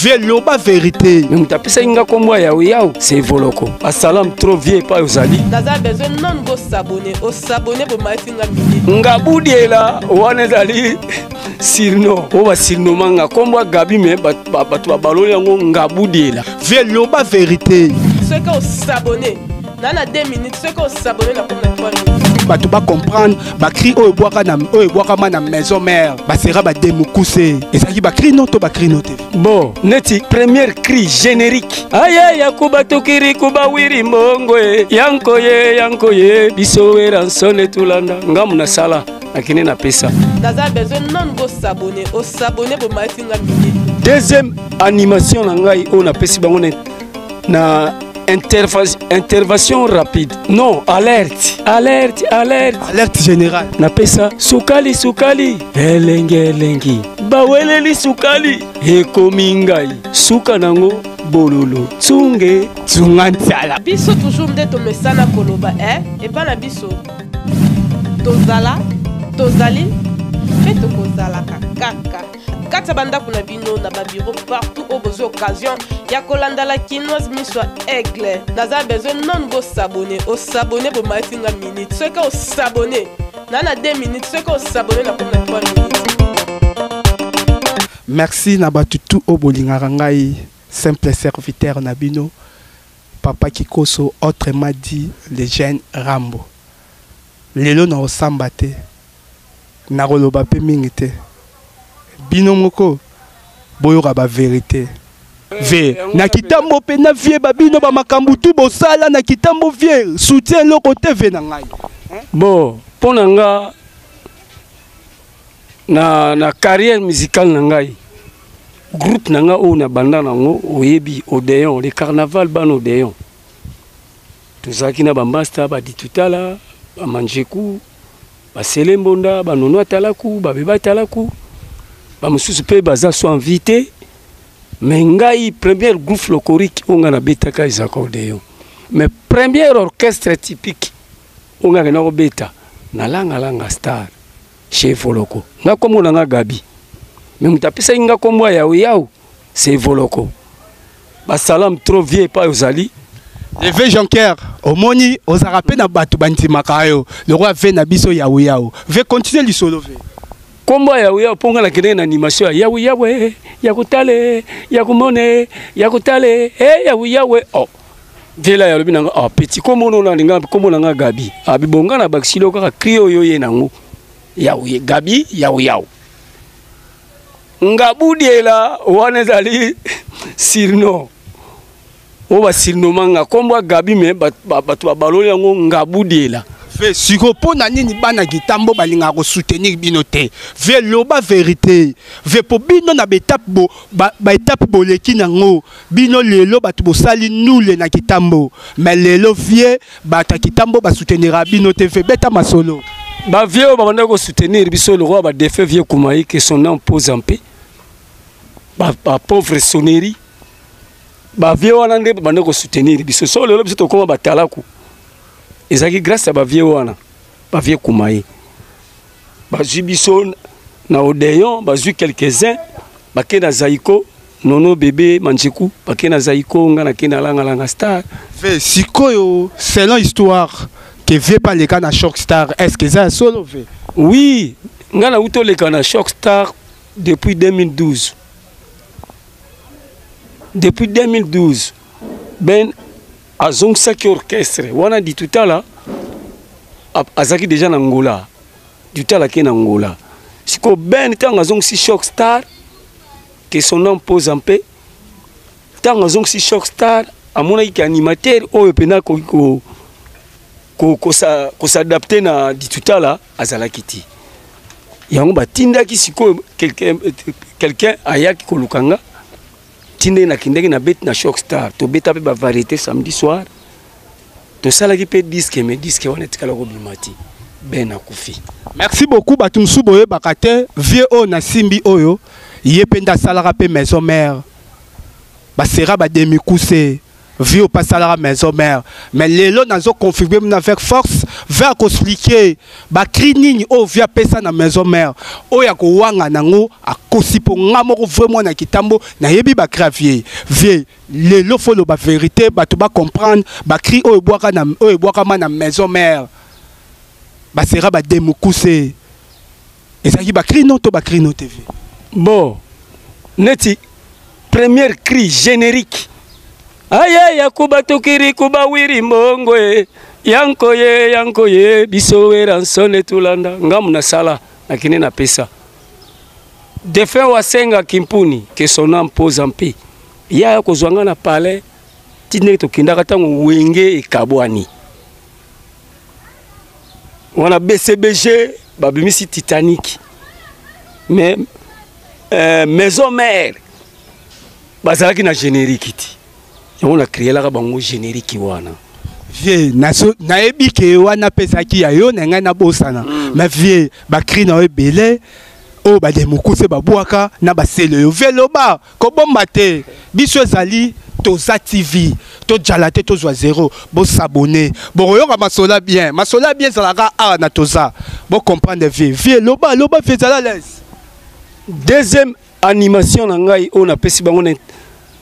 Veloba vérité. Mais mutapisa inga kombo ya yao c'est voloko. Assalam trop vieux pas ozali. Naza besoin non go s'abonner. Au s'abonner pour maifinga mini. Ngabudiela wana zali sirno. Oba sirno manga kombo gabi me batu baloli yango ngabudiela. Veloba vérité. Ceux qui s'abonner. Nana 2 minutes, ceux qui s'abonner na comme 3 minutes. Batu ba comprendre, ba cri o boaka na maison mère, ba sera ba demukuse. Ezaki ba cri noto ba cri note. Bon, neti premier cri générique. Aya yakuba tokiri kuba wiri mbongwe. Yankoye biso eransone tulanda ngamu na sala akine na pesa. Naza besoin non go s'abonner. Au s'abonner pour maifinga mini. Deuxième animation na ngai on a pesi bango na intervention rapide. Non, alerte. Alerte générale. Napesa sukali. Elengi. Baweleli sukali. Ekomingai. Suka nango bololo. Tsungantsala. Biso toujours nde to mesana koloba et pas na biso. Tozali. Fait to kozala kaka. Kata banda kuna bino na ba bureau partout au besoin occasion ya kolanda la kinoise miswa aigle naza besoin non go s'abonner au s'abonner pour maifinga minute ceux qui s'abonner nana 2 minutes ceux qui s'abonner na comme 3 minutes. Merci na batutu o bolingaka ngai simple serviteur na bino papa Kikoso autrement dit le jeune Rambo lelo na osamba te na koloba pe mingi te bino moko boyoka ba vérité ve na kitambo pe na vie babino ba makambu tu bosala na kitambo vie soutien le côté ve na ngai bon ponanga na carrière musicale na ngai groupe nanga o na banda nango oyebi Odéon le carnaval ban Odéon tozaki na ba master ba ditutala ba manjeku ba selembonda ba nono atalaku ba beba atalaku ba mususu pe baza so invité mais ngai premier groupe folklorique onga na betaka izaka Odéon mais premier orchestre typique onga na beta na langa star chez Voloko nga komo na nga Gabi mais mutapisa inga kombo ya yao c'est Voloko ba salam trop vieux pas ozali Levé Jonker omoni ozarape na batu bantimaka yo le roi ve na biso yao ve continuer lisolo ve kombo ya ponga la kene na animation ya yakutale yakumone yakutale yawe oh vela ya lobi nanga petit kombo no na linga kombo nanga Gabi abibonga na bakisilo kaka crio yo ye nango yawe Gabi yawe ngabudiela wana zali sirno oba sirno manga kombo Gabi me batu baloli yango ngabudiela ve siko pona nini bana gitambo balinga ko soutenir bino te ve loba vérité ve po bino na betape ba étape boleki nango bino lelo batu bosali nule na kitambo mais lelo vie bata kitambo ba soutenira bino te ve beta masolo ba vie ba banda ko soutenir biso le roi ba défait vie Koumaï que son nom pose en paix ba pauvre sonnerie ba vie wana nde banda ko soutenir biso so lelo biso to koma batalaku ezaki grâce à ba vie wana ba vie Koumaï ba jubiso na Odéon ba ju quelques-uns ba ke na Zaiko nono bébé manjiku ba ke na Zaiko nga na ke na langa star ve sikoyo selon histoire que ve pas les gars na Shock Star est-ce que ça solo ve oui nga na uto les gars na Shock Star depuis 2012 ben azong saki orchestre wana di tutala azaki déjà na Angola tutala ke na Angola siko ben tanga azong si Shock Star que son nom pose en paix tanga azong si Shock Star amona ki animateur oyo pena ko s'adapter na di tutala azalaki ti yango batindaki siko quelqu'un ayaki kolukanga tinde na kindeki na bet na Shock Star to beta pe ba variété samedi soir to salaki pe disque mais disque wana tikala ko bimati ben akufi. Merci beaucoup batumsu boye bakate vie o na simbi oyo yependa salaka pe maison mère ba sera ba demi cousé vie au passé à la maison mère mais lelo nazo confirmer avec force vers expliquer ba crinini o via pesa na maison mère o ya ko wanga nango a kosipo ngamo vraiment na kitambo na yebi ba gravier vie lelo faut le ba vérité ba to ba comprendre ba cri o eboaka na maison mère ba sera ba demukuse ezaki ba cri non to ba cri non TV bon neti première cri générique aya yakuba tokiri kuba wiri mbongwe yankoye biso eransone tulanda ngamu na sala lakini na pesa defin wasenga kimpuni ke sona mpoza mpe ya kozwanga na palais tine tokindaka tango wenge ekabwani wana BCBG babimisi Titanic mais maison mère bazalaki na générique ti on a créé la bango générique wana vie na ebike wana pesaki ya yo na na bosana mais vie ba cri na ebele o ba de mukuse ba bwaka na ba sele yo veloba ko bomba te biso ezali Toza TV to jalate to zwa zéro bo s'abonner bo yoka masola bien zalaka a na Toza bo comprendre vie loba fait à l'aise. Deuxième animation na ngai on a pesi bango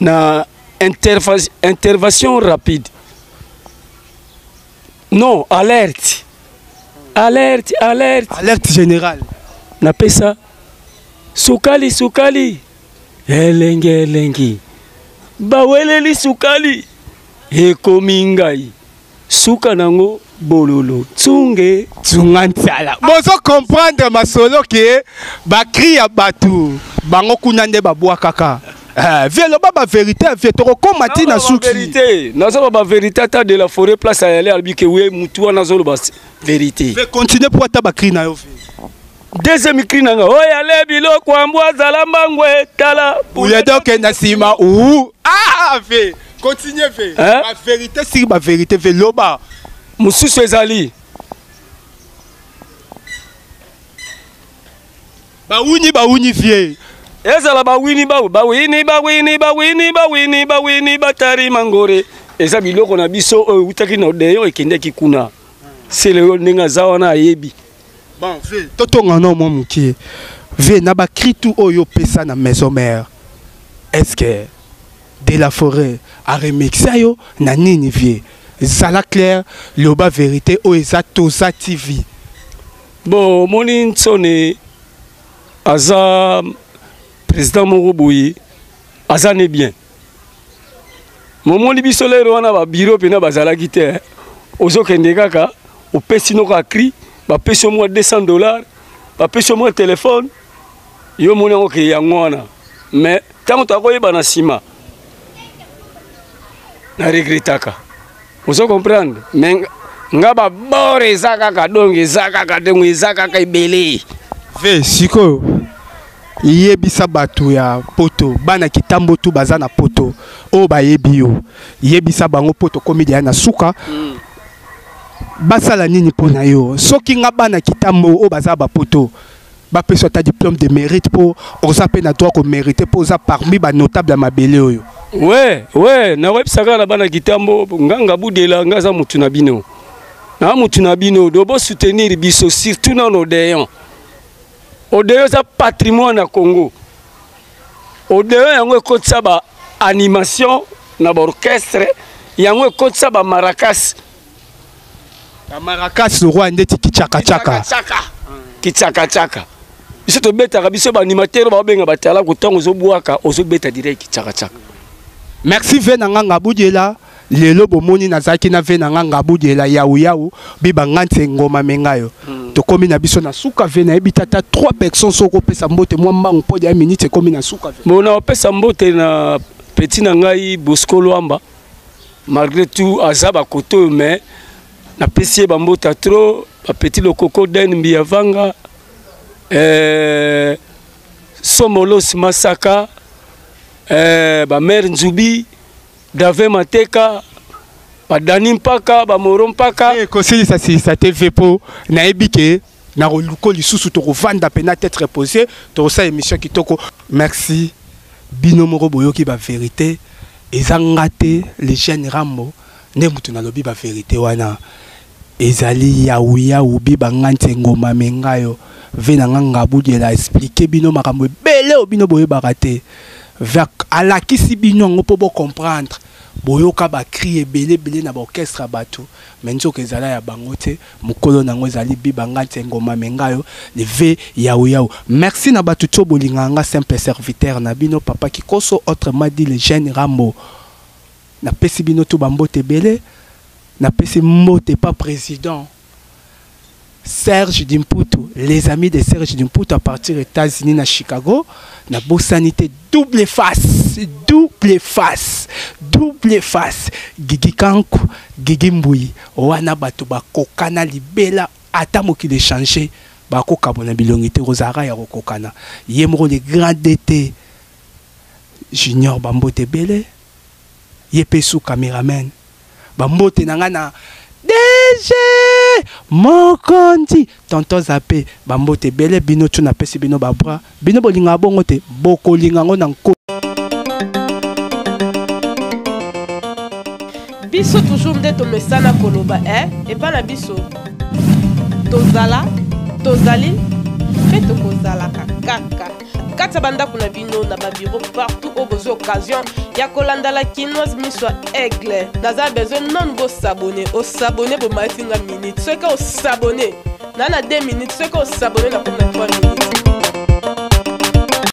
na intervention rapide. Non, alerte générale. Na pesa sukali elengi baweleli sukali ekomi ngai suka nango bololo tsunge ntala bozo comprendre masolo ke ba cri ya batu bango kuna nde babwa kaka velo ba vérité vie to koma ti na suki vérité nazo ba vérité ta de la forêt place à aller albike we mutu wana zo ba vérité ve continuer pour ta ba cri na yo deuxième cri nanga oya le biloko ambwa zalambangwe tala pouye donc na sima ou ve continuez ve la vérité si ba vérité ve loba mususu ezali bawuni vie ezala bawini batari mangore eza biloko na biso oyo utaki na odeyo ekendeki kuna sele ndenge aza wana ayebi bon ve totonga no mo mukie ve na ba cri tout oyo pesa na maison mère est-ce que de la forêt a remixé yo na nini vie zala clair loba vérité o eza Toza TV bon moni nsone aza président moko boye aza ne bien momoni biso lero wana ba bureau pena bazalaki te ozokende kaka opesi noko akri bapesi yo mwa $200 bapesi yo mwa telefone yo moni yango ke yango wana mais ntango toakoyeba na nsima na regretaka ozo comprendre mais nga babore eza kaka donc eza kaka ndengo eza kaka ebele ve sikoyo yebisa batu ya poto bana kitambo tu baza na poto o bayebi yo yebisa bango poto komedia na suka basala nini pona yo soki nga bana kitambo o baza ba poto ba peso ta diplôme de mérite pour oza pe na droit ko mériter pour oza parmi ba notable mabele oyo ouais na websaka na bana kitambo nganga budela ngaza mutu na bino dobo soutenir biso surtout na Odeon c'est patrimoine na Congo. Odeon yango ekotisa ba animation na ba orchestre yango ekotisa ba maracas. Ba maracas roi ndeti kichaka. Biso to beta biso ba animateur ba benga batala ko tango zo bwaka ozo beta direct kichaka. Merci venanga ngabudela lelo bomoni nazaki na venanga ngabudela yawu biba ngantse ngoma mengayo. Tokomi na biso na suka vena ebitata 3 personnes soko pesa mbote mwa mbangu po ya minute komi na suka vena. Bona pesa mbote na petit na ngai Bosco Luamba malgré tout azaba koto mais na pesi ba mbota trop ba petit le coco den mbiavanga Somolos Masaka ba mère Nzubi Dave Mateka Dani mpaka ba moro mpaka kosili sa TV po na ebike na roluko lisusu to kovanda pena tête reposée to sa émission kitoko merci bino moko boyoki ba vérité ezangate les jeunes Rambo ne mutu na lobi ba vérité wana ezali ya ubi bangante ngoma mengayo vena nganga budela expliquer bino makambo bele obino boye barate vers alakisi bino ngopo bo comprendre boyoka ba crier belé na ba orchestre bato menzo kezala ya bangote mukolo nango ezali bibangante ngoma mengayo leve yaou. Merci na batu to bolinganga simple serviteur na bino papa Kikoso autrement dit les jeunes Rambo na pesi bino to bambote belé na pesi mote pas président Serge Dimputu, les amis de Serge Dimputu à partir des États-Unis à Chicago, na beau sanité double face, Gigi Kanku, Gigi Mboui, wana bato ba kokana libela ata mokili changer ba kokabona bilongité Rosara ya kokana. Yemro les grands DT Junior Bambote Belé, yepesu cameraman, Bambote nangana DG Mokondi tonton zappé bambote bele bino tu na pesi bino babra bino bolinga bongo te boko linga ngo na biso toujours nde tomesana koloba et pas na biso tozala tozali pe tokozalaka kaka kati ya bandako na bino na babiro partout au besoin occasion ya kolanda la Kinoise miswa aigle naza besoin non go s'abonner au s'abonner bo matinga minute ce que au s'abonner na 2 minutes ce que au s'abonner na 3 minutes